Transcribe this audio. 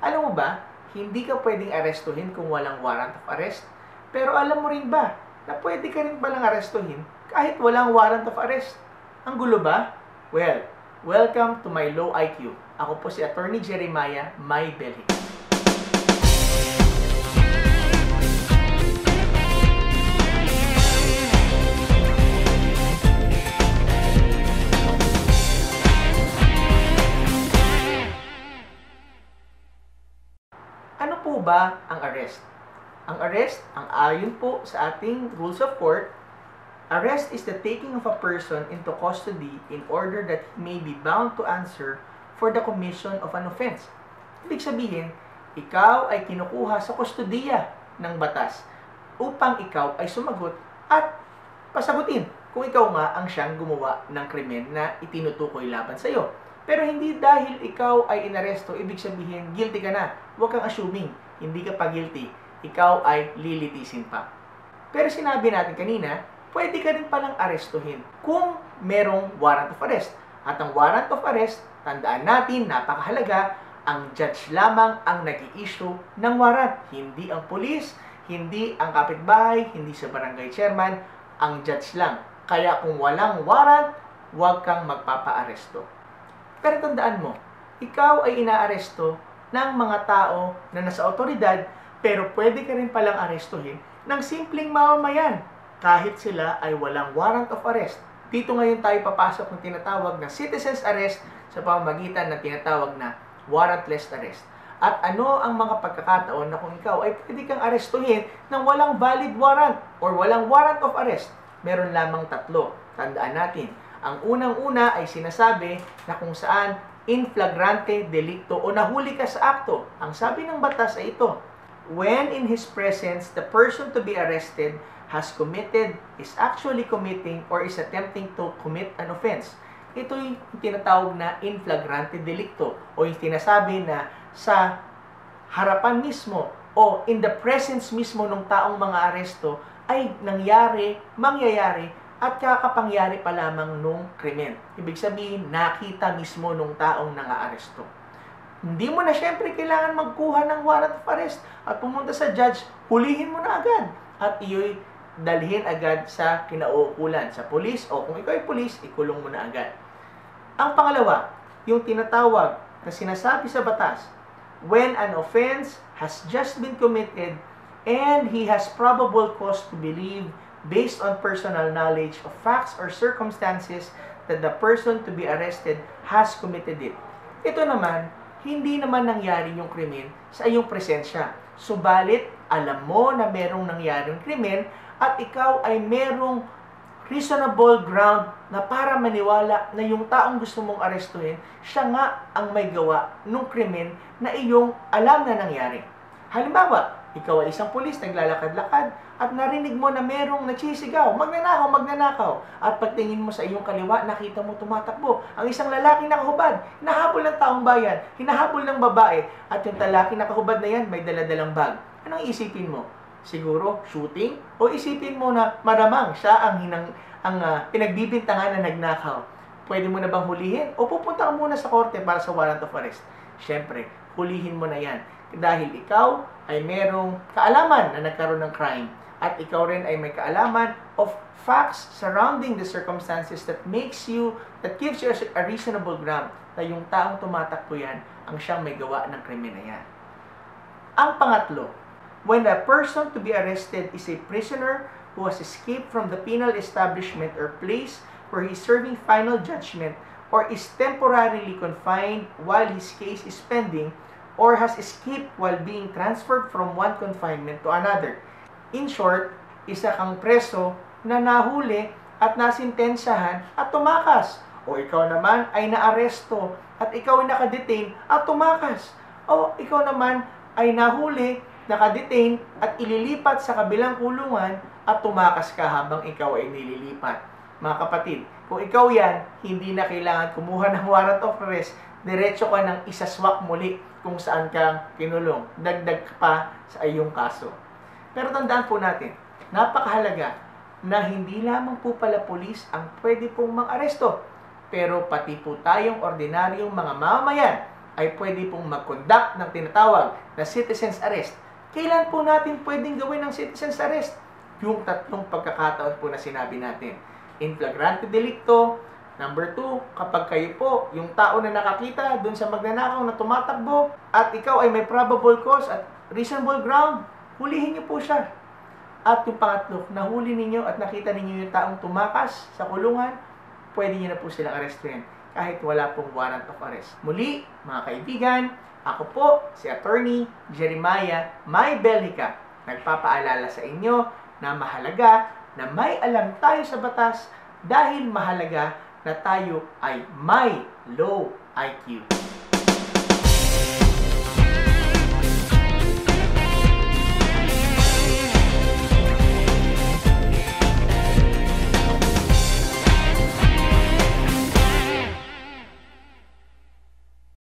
Alam mo ba, hindi ka pwedeng arestuhin kung walang warrant of arrest. Pero alam mo rin ba na pwede ka rin palang arestuhin kahit walang warrant of arrest? Ang gulo ba? Well, welcome to my Low IQ. Ako po si Attorney Jeremiah May Belhic. Ano po ba ang arrest? Ang arrest, ang ayon po sa ating rules of court, arrest is the taking of a person into custody in order that he may be bound to answer for the commission of an offense. Ibig sabihin, ikaw ay kinukuha sa kustodiya ng batas upang ikaw ay sumagot at pasagutin kung ikaw nga ang siyang gumawa ng krimen na itinutukoy laban sa iyo. Pero hindi dahil ikaw ay inaresto, ibig sabihin, guilty ka na. Huwag kang assuming, hindi ka pa guilty. Ikaw ay lilitisin pa. Pero sinabi natin kanina, pwede ka rin palang arestuhin kung merong warrant of arrest. At ang warrant of arrest, tandaan natin, napakahalaga, ang judge lamang ang nag-i-issue ng warrant. Hindi ang pulis, hindi ang kapitbahay, hindi sa barangay chairman, ang judge lang. Kaya kung walang warrant, huwag kang magpapa-aresto. Pero tandaan mo, ikaw ay inaaresto ng mga tao na nasa otoridad, pero pwede ka rin palang arestuhin ng simpleng mamamayan kahit sila ay walang warrant of arrest. Dito ngayon tayo papasok ng tinatawag na citizen's arrest sa pamamagitan ng tinatawag na warrantless arrest. At ano ang mga pagkakataon na kung ikaw ay pwede kang arestuhin ng walang valid warrant or walang warrant of arrest? Meron lamang tatlo. Tandaan natin. Ang unang-una ay sinasabi na kung saan in flagrante delicto o nahuli ka sa akto. Ang sabi ng batas ay ito, when in his presence the person to be arrested has committed, is actually committing, or is attempting to commit an offense. Ito yung tinatawag na in flagrante delicto o yung sinasabi na sa harapan mismo o in the presence mismo ng taong mga aresto ay mangyayari at kakapangyari pa lamang nung krimen. Ibig sabihin, nakita mismo nung taong nang-aaresto. Hindi mo na syempre kailangan magkuha ng warrant of arrest at pumunta sa judge, hulihin mo na agad at iyo'y dalhin agad sa kinauukulan, sa pulis, o kung ikaw ay pulis, ikulong mo na agad. Ang pangalawa, yung tinatawag na sinasabi sa batas, when an offense has just been committed and he has probable cause to believe based on personal knowledge of facts or circumstances that the person to be arrested has committed it. Ito naman, hindi naman nangyari yung krimen sa iyong presensya. Subalit, alam mo na merong nangyaring krimen at ikaw ay merong reasonable ground na para maniwala na yung taong gusto mong arestuhin, siya nga ang may gawa ng krimen na iyong alam na nangyari. Halimbawa, ikaw ay isang pulis, naglalakad-lakad, at narinig mo na merong nagsisigaw, magnanakaw. At pagtingin mo sa iyong kaliwa, nakita mo tumatakbo. Ang isang lalaki nakahubad, hinahabol ng taong bayan, hinahabol ng babae, at yung lalaki nakahubad na yan, may daladalang bag. Anong isipin mo? Siguro, shooting? O isipin mo na maramang siya ang pinagbibintangan na nagnakaw? Pwede mo na bang hulihin? O pupunta ka muna sa korte para sa warrant of arrest? Siyempre, hulihin mo na yan. Dahil ikaw ay merong kaalaman na nagkaroon ng crime at ikaw rin ay may kaalaman of facts surrounding the circumstances that gives you a reasonable ground na yung taong tumatakbo yan ang siyang may gawa ng krimen na yan. Ang pangatlo, when a person to be arrested is a prisoner who has escaped from the penal establishment or place where he is serving final judgment or is temporarily confined while his case is pending, or has escaped while being transferred from one confinement to another. In short, isa kang preso na nahuli at nasintensyahan at tumakas. O ikaw naman ay naaresto at ikaw ay nakadetain at tumakas. O ikaw naman ay nahuli, nakadetain at ililipat sa kabilang kulungan at tumakas ka habang ikaw ay nililipat. Mga kapatid, kung ikaw yan, hindi na kailangan kumuha ng warrant of arrest, diretso ka ng isaswak muli kung saan kang kinulong. Dagdag pa sa iyong kaso. Pero tandaan po natin, napakahalaga na hindi lamang po pala pulis ang pwede pong mang-aresto, pero pati po tayong ordinaryong mga mamamayan ay pwede pong mag-conduct ng tinatawag na citizen's arrest. Kailan po natin pwedeng gawin ng citizen's arrest? Yung tatlong pagkakataon po na sinabi natin. In flagrante delicto. Number 2, kapag kayo po, yung tao na nakakita dun sa magnanakaw na tumatakbo at ikaw ay may probable cause at reasonable ground, hulihin niyo po siya. At yung pangatlo, nahuli ninyo at nakita ninyo yung taong tumakas sa kulungan, pwede niyo na po silang arrestuhin kahit wala pong warrant of arrest. Muli, mga kaibigan, ako po si Attorney Jeremiah May Bellica, nagpapaalala sa inyo na mahalaga na may alam tayo sa batas dahil mahalaga na tayo ay may low IQ.